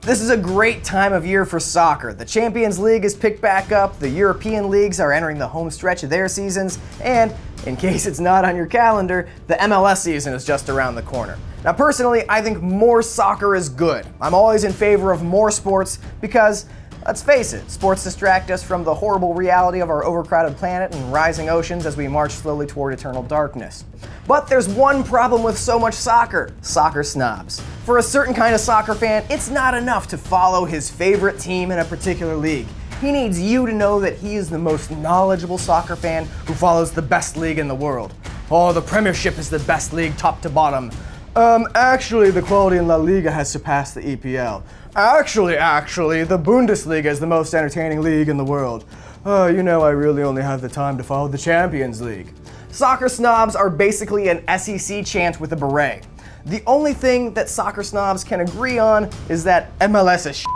This is a great time of year for soccer. The Champions League is picked back up, the European leagues are entering the home stretch of their seasons, and, in case it's not on your calendar, the MLS season is just around the corner. Now personally, I think more soccer is good. I'm always in favor of more sports because, let's face it, sports distract us from the horrible reality of our overcrowded planet and rising oceans as we march slowly toward eternal darkness. But there's one problem with so much soccer: soccer snobs. For a certain kind of soccer fan, it's not enough to follow his favorite team in a particular league. He needs you to know that he is the most knowledgeable soccer fan who follows the best league in the world. Oh, the Premiership is the best league top to bottom. Actually, the quality in La Liga has surpassed the EPL. Actually, the Bundesliga is the most entertaining league in the world. I really only have the time to follow the Champions League. Soccer snobs are basically an SEC chant with a beret. The only thing that soccer snobs can agree on is that MLS is shit.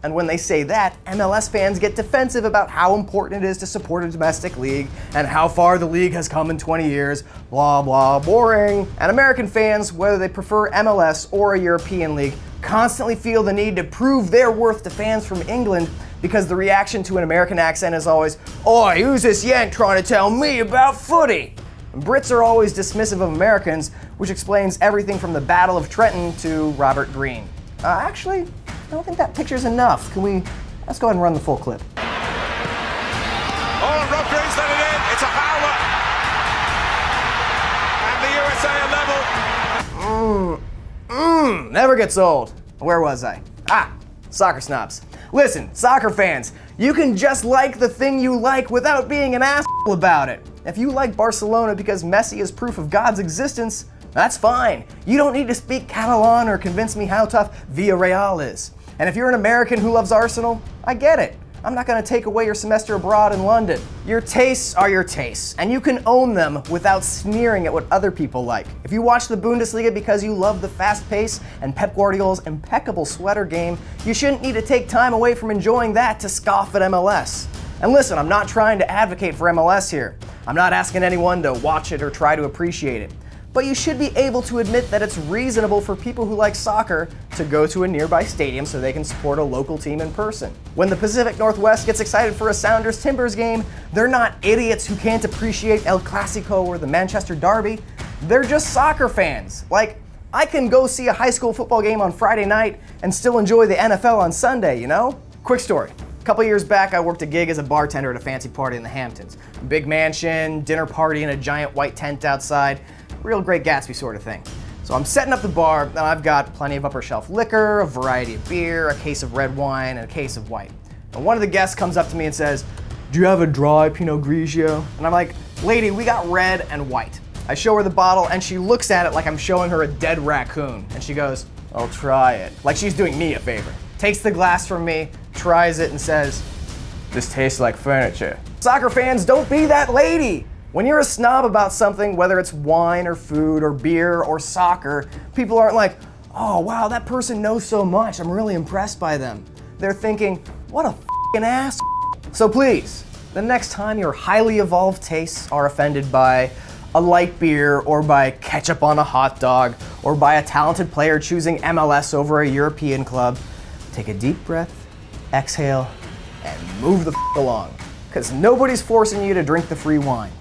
And when they say that, MLS fans get defensive about how important it is to support a domestic league and how far the league has come in 20 years, blah blah, boring. And American fans, whether they prefer MLS or a European league, constantly feel the need to prove their worth to fans from England because the reaction to an American accent is always, "Oi, who's this yank trying to tell me about footy?" And Brits are always dismissive of Americans, which explains everything from the Battle of Trenton to Robert Greene. Actually, I don't think that picture's enough. Let's go ahead and run the full clip. Oh, and Rob Green's let it in. It's a howler. And the USA are level. Never gets old. Where was I? Soccer snobs. Listen, soccer fans, you can just like the thing you like without being an asshole about it. If you like Barcelona because Messi is proof of God's existence, that's fine. You don't need to speak Catalan or convince me how tough Villarreal is. And if you're an American who loves Arsenal, I get it. I'm not gonna take away your semester abroad in London. Your tastes are your tastes, and you can own them without sneering at what other people like. If you watch the Bundesliga because you love the fast pace and Pep Guardiola's impeccable sweater game, you shouldn't need to take time away from enjoying that to scoff at MLS. And listen, I'm not trying to advocate for MLS here. I'm not asking anyone to watch it or try to appreciate it. But you should be able to admit that it's reasonable for people who like soccer to go to a nearby stadium so they can support a local team in person. When the Pacific Northwest gets excited for a Sounders-Timbers game, they're not idiots who can't appreciate El Clasico or the Manchester Derby. They're just soccer fans. Like, I can go see a high school football game on Friday night and still enjoy the NFL on Sunday, you know? Quick story. A couple years back, I worked a gig as a bartender at a fancy party in the Hamptons. Big mansion, dinner party in a giant white tent outside. Real Great Gatsby sort of thing. So I'm setting up the bar, and I've got plenty of upper shelf liquor, a variety of beer, a case of red wine, and a case of white. And one of the guests comes up to me and says, "Do you have a dry Pinot Grigio?" And I'm like, "Lady, we got red and white." I show her the bottle, and she looks at it like I'm showing her a dead raccoon. And she goes, "I'll try it." Like she's doing me a favor. Takes the glass from me, tries it, and says, "This tastes like furniture." Soccer fans, don't be that lady! When you're a snob about something, whether it's wine or food or beer or soccer, people aren't like, "Oh wow, that person knows so much, I'm really impressed by them." They're thinking, "What a f***ing ass." So please, the next time your highly evolved tastes are offended by a light beer or by ketchup on a hot dog or by a talented player choosing MLS over a European club, take a deep breath, exhale, and move the f*** along. Because nobody's forcing you to drink the free wine.